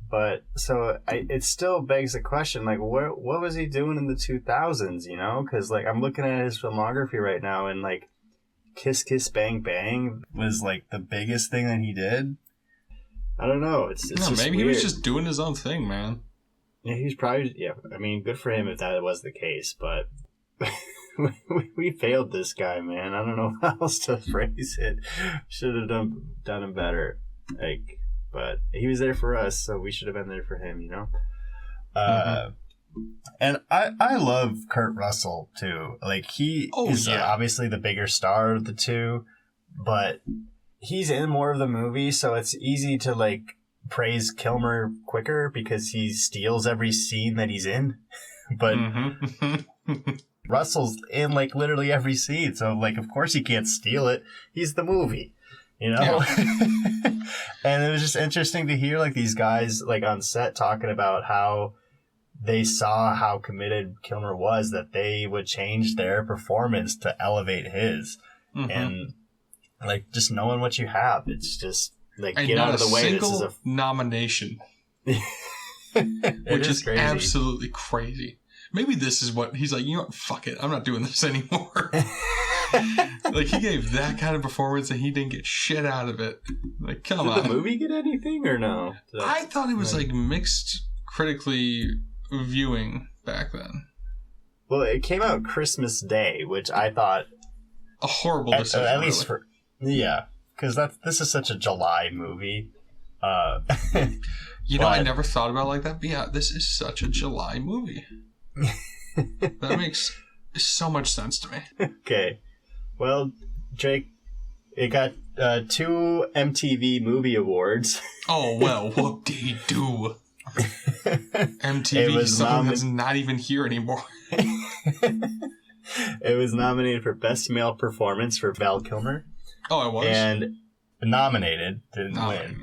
But, so, it still begs the question, like, what was he doing in the 2000s, you know? Because, like, I'm looking at his filmography right now, and, like, Kiss Kiss Bang Bang was, like, the biggest thing that he did. I don't know. It's just maybe weird. he was just doing his own thing, man. Yeah, he's probably, yeah, I mean, good for him if that was the case, but we failed this guy, man. I don't know how else to phrase it. Should have done him better. Like, but he was there for us, so we should have been there for him, you know? And I love Kurt Russell, too. Like, he is obviously the bigger star of the two, but he's in more of the movie, so it's easy to, like, praise Kilmer quicker because he steals every scene that he's in. But Russell's in, like, literally every scene, so, like, of course he can't steal it. He's the movie. You know? Yeah. And it was just interesting to hear, like, these guys, like, on set talking about how they saw how committed Kilmer was, that they would change their performance to elevate his. And, like, just knowing what you have, it's just, like, and get out of the way. This is a nomination. Which is crazy. Absolutely crazy. Maybe this is what he's like, you know what, fuck it, I'm not doing this anymore. Like, he gave that kind of performance and he didn't get shit out of it. Like, come on. Did the movie get anything or no? I thought it was, like, mixed critically viewing back then. Well, it came out Christmas Day, which I thought a horrible decision. At least for because this is such a July movie. You know, I never thought about it like that. But yeah, this is such a July movie. That makes so much sense to me. Okay. Well, Jake, it got 2 MTV Movie Awards. Oh, well, what did he do? MTV is something that's not even here anymore. It was nominated for Best Male Performance for Val Kilmer. Oh, it was? And nominated, didn't win.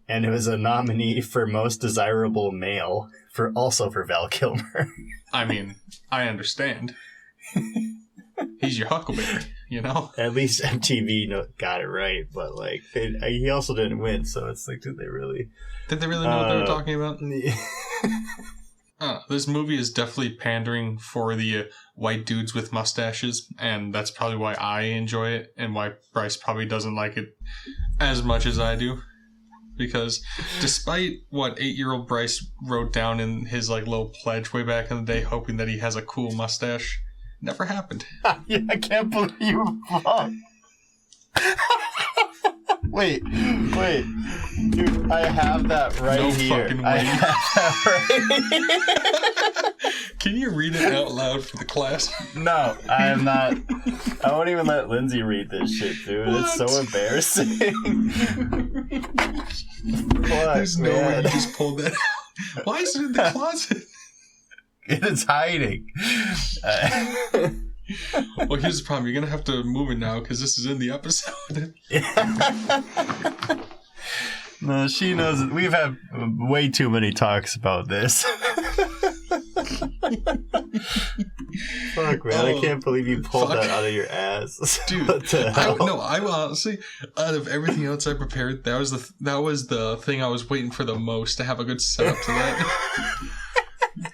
And it was a nominee for Most Desirable Male also for Val Kilmer. I mean, I understand. He's your huckleberry, you know? At least MTV got it right, but, like, he also didn't win, so it's like, did they really know what they were talking about? This movie is definitely pandering for the white dudes with mustaches, and that's probably why I enjoy it, and why Bryce probably doesn't like it as much as I do. Because despite what 8-year-old Bryce wrote down in his, like, little pledge way back in the day, hoping that he has a cool mustache, never happened. Yeah, I can't believe you wrong. Wait. Dude, I have that right here. Fucking way. I have that right. Can you read it out loud for the class? No, I am not. I won't even let Lindsay read this shit, dude. What? It's so embarrassing. There's no way you just pulled that out. Why is it in the closet? It's hiding. Well, here's the problem. You're going to have to move it now because this is in the episode. No, she knows. We've had way too many talks about this. Fuck, man. I can't believe you pulled that out of your ass. Dude, I honestly, out of everything else I prepared, that was the thing I was waiting for the most, to have a good setup to that.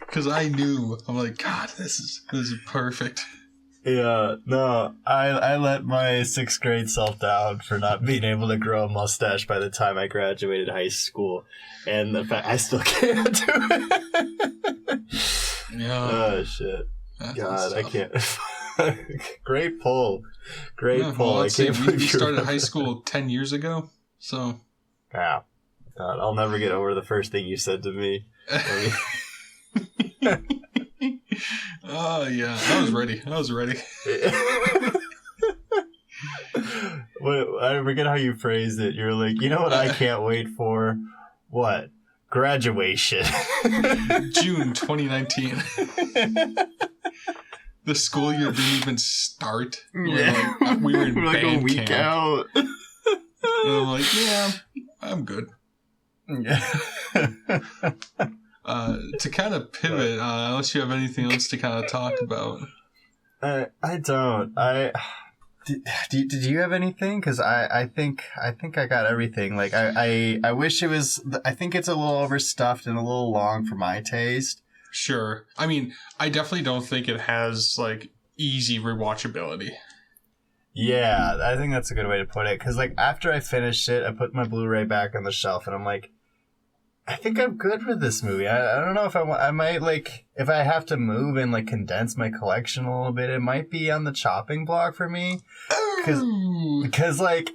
Because I knew. I'm like, God, this is perfect. Yeah, no, I let my 6th grade self down for not being able to grow a mustache by the time I graduated high school. And the fact I still can't do it. Yeah. Oh, shit. God, I can't. Great pull. Great pull. Well, I can't we started high school 10 years ago, so. Yeah. God, I'll never get over the first thing you said to me. Oh, yeah. I was ready. I forget how you phrased it. You're like, you know what I can't wait for? What? Graduation. June 2019. The school year didn't even start. We were in like band a week camp. out. And I'm like, yeah, I'm good. To kind of pivot, unless you have anything else to kind of talk about. I don't. Did you have anything? Because I think I got everything. Like I wish it was. I think it's a little overstuffed and a little long for my taste. Sure. I mean, I definitely don't think it has like easy rewatchability. Yeah, I think that's a good way to put it. Because like after I finished it, I put my Blu-ray back on the shelf, and I'm like, I think I'm good with this movie. I don't know if I might, like, if I have to move and, like, condense my collection a little bit, it might be on the chopping block for me. Because like,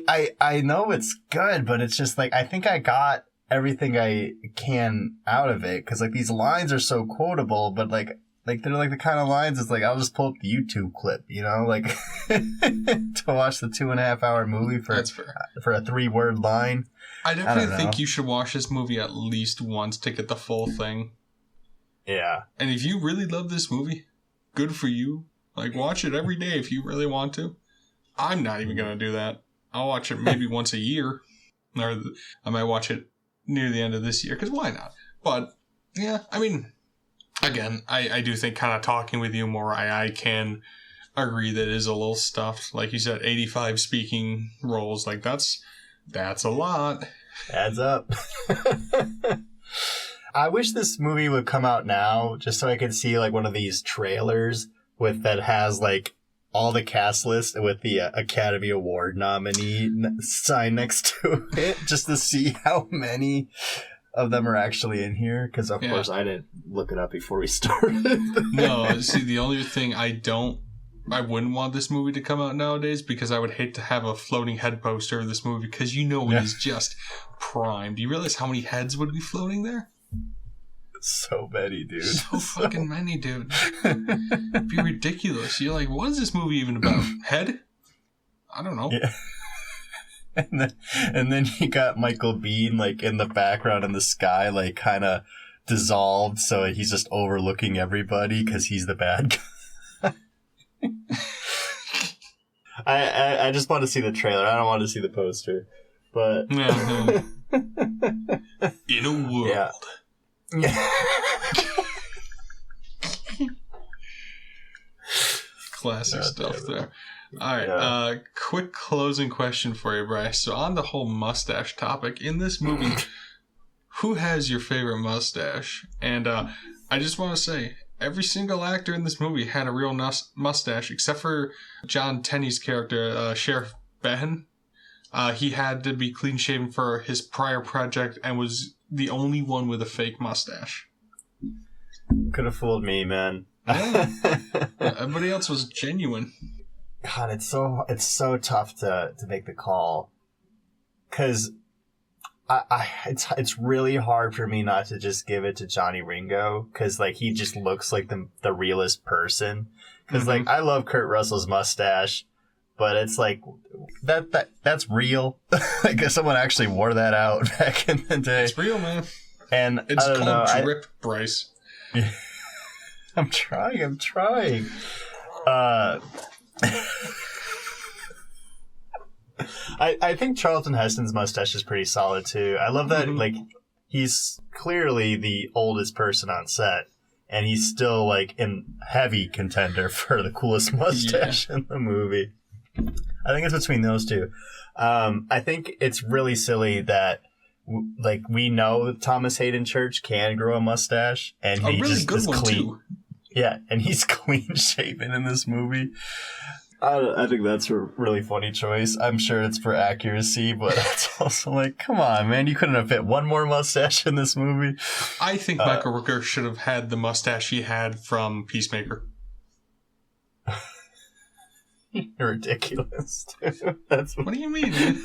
I know it's good, but it's just, like, I think I got everything I can out of it. Because, like, these lines are so quotable, but, like, they're, like, the kind of lines, it's like, I'll just pull up the YouTube clip, you know? Like, to watch the 2.5 hour movie for a 3-word line. I definitely think you should watch this movie at least once to get the full thing. Yeah. And if you really love this movie, good for you. Like, watch it every day if you really want to. I'm not even going to do that. I'll watch it maybe once a year. Or I might watch it near the end of this year, because why not? But, yeah, I mean, again, I do think kind of talking with you more, I can agree that it is a little stuffed. Like you said, 85 speaking roles. Like, that's a lot. Adds up. I wish this movie would come out now just so I could see like one of these trailers that has like all the cast list with the Academy Award nominee sign next to it, just to see how many of them are actually in here. Because of course I didn't look it up before we started. No, see, the only thing I wouldn't want this movie to come out nowadays, because I would hate to have a floating head poster of this movie, because it is just prime. Do you realize how many heads would be floating there? So many, dude. So fucking many, dude. It'd be ridiculous. You're like, what is this movie even about? Head? I don't know. Yeah. And then you got Michael Biehn like in the background in the sky, like kind of dissolved, so he's just overlooking everybody because he's the bad guy. I just want to see the trailer. I don't want to see the poster. But in a world. Yeah. Classic stuff there. All right. Quick closing question for you, Bryce. So on the whole mustache topic, in this movie, who has your favorite mustache? And I just want to say, every single actor in this movie had a real mustache, except for John Tenney's character, Sheriff Behan. He had to be clean-shaven for his prior project and was the only one with a fake mustache. Could have fooled me, man. Yeah. Everybody else was genuine. God, it's so tough to make the call, because it's really hard for me not to just give it to Johnny Ringo, because like he just looks like the realest person. Because like I love Kurt Russell's mustache, but it's like that's real. I guess someone actually wore that out back in the day. It's real, man. And it's I don't called know, drip, Bryce. I'm trying. I think Charlton Heston's mustache is pretty solid too. I love that, like, he's clearly the oldest person on set, and he's still like in heavy contender for the coolest mustache in the movie. I think it's between those two. I think it's really silly that like we know Thomas Hayden Church can grow a mustache, and he really just good is one clean. too. Yeah, and he's clean shaven in this movie. I think that's a really funny choice. I'm sure it's for accuracy, but it's also like, come on, man, you couldn't have fit one more mustache in this movie. I think Michael Rooker should have had the mustache he had from Peacemaker. You're ridiculous, dude. That's what do you mean, man?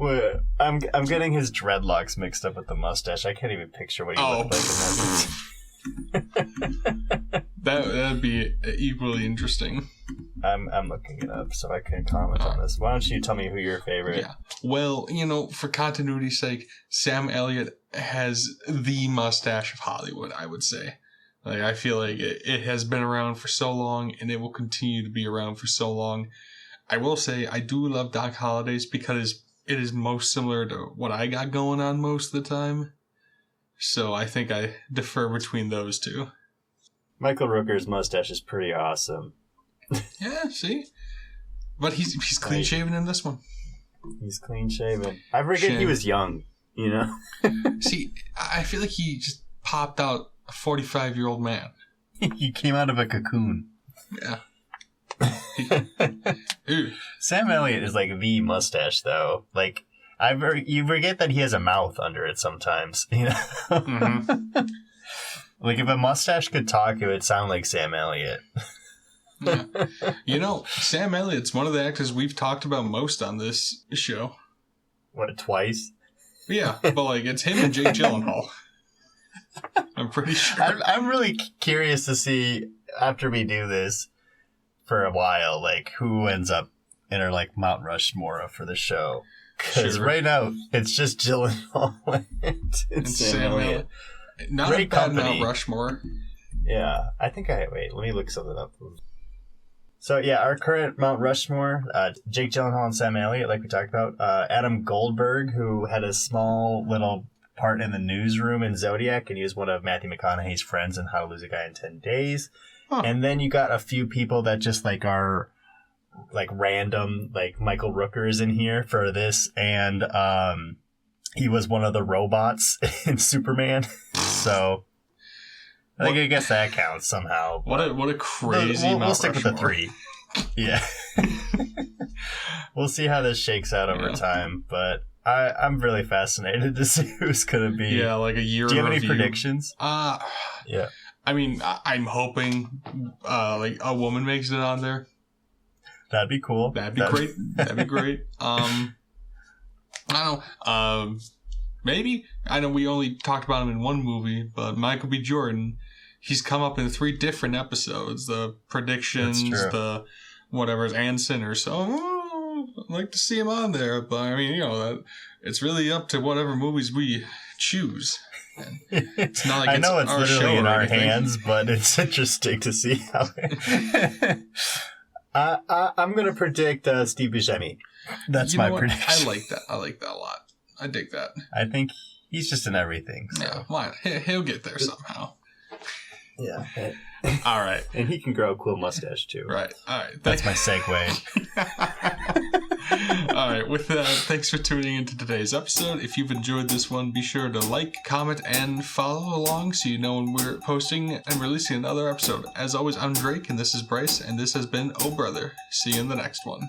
Well, I'm getting his dreadlocks mixed up with the mustache. I can't even picture what he looked like in that. That'd be equally interesting. I'm looking it up so I can comment on this. Why don't you tell me who your favorite? Yeah. Well, for continuity's sake, Sam Elliott has the mustache of Hollywood, I would say. Like, I feel like it has been around for so long, and it will continue to be around for so long. I will say I do love Doc Holliday's because it is most similar to what I got going on most of the time. So I think I defer between those two. Michael Rooker's mustache is pretty awesome. Yeah, see? But he's clean shaven in this one. He's clean shaven. I forget he was young, See, I feel like he just popped out a 45-year-old man. He came out of a cocoon. Yeah. Sam Elliott is like the mustache, though. Like, you forget that he has a mouth under it sometimes, Mm-hmm. Like, if a mustache could talk, it would sound like Sam Elliott. Yeah. Sam Elliott's one of the actors we've talked about most on this show. What, twice? Yeah, but like it's him and Jake Gyllenhaal. I'm pretty sure. I'm really curious to see, after we do this for a while, like, who ends up in our, like, Mount Rushmore for the show. Because right now, it's just Gyllenhaal and Sam Elliott. Not Great a bad company. Mount Rushmore. Yeah, I think wait, let me look something up. So, yeah, our current Mount Rushmore, Jake Gyllenhaal and Sam Elliott, like we talked about. Adam Goldberg, who had a small little part in the newsroom in Zodiac, and he was one of Matthew McConaughey's friends in How to Lose a Guy in 10 Days. Huh. And then you got a few people that just, like, are, like, random, like, Michael Rooker is in here for this, and he was one of the robots in Superman, so... I guess that counts somehow. What a crazy we'll stick with the 3. Yeah. We'll see how this shakes out over time, but I'm really fascinated to see who's going to be. Yeah, like a year. Do you have any predictions? Yeah. I mean, I'm hoping like a woman makes it on there. That'd be cool. That'd be great. That'd be great. I don't know. Maybe. I know we only talked about him in one movie, but Michael B. Jordan, he's come up in 3 different episodes. The predictions, the whatever's, and Sinners. So I'd like to see him on there. But I mean, it's really up to whatever movies we choose. And it's not like I know it's literally in our hands, but it's interesting to see how. I'm going to predict Steve Buscemi. That's my prediction. I like that. I like that a lot. I dig that. I think he's just in everything. So. Yeah, why? He'll get there somehow. Yeah. All right. And he can grow a cool mustache too. Right. All right. That's my segue. All right. With that, thanks for tuning into today's episode. If you've enjoyed this one, be sure to like, comment, and follow along so you know when we're posting and releasing another episode. As always, I'm Drake, and this is Bryce, and this has been Oh Brother. See you in the next one.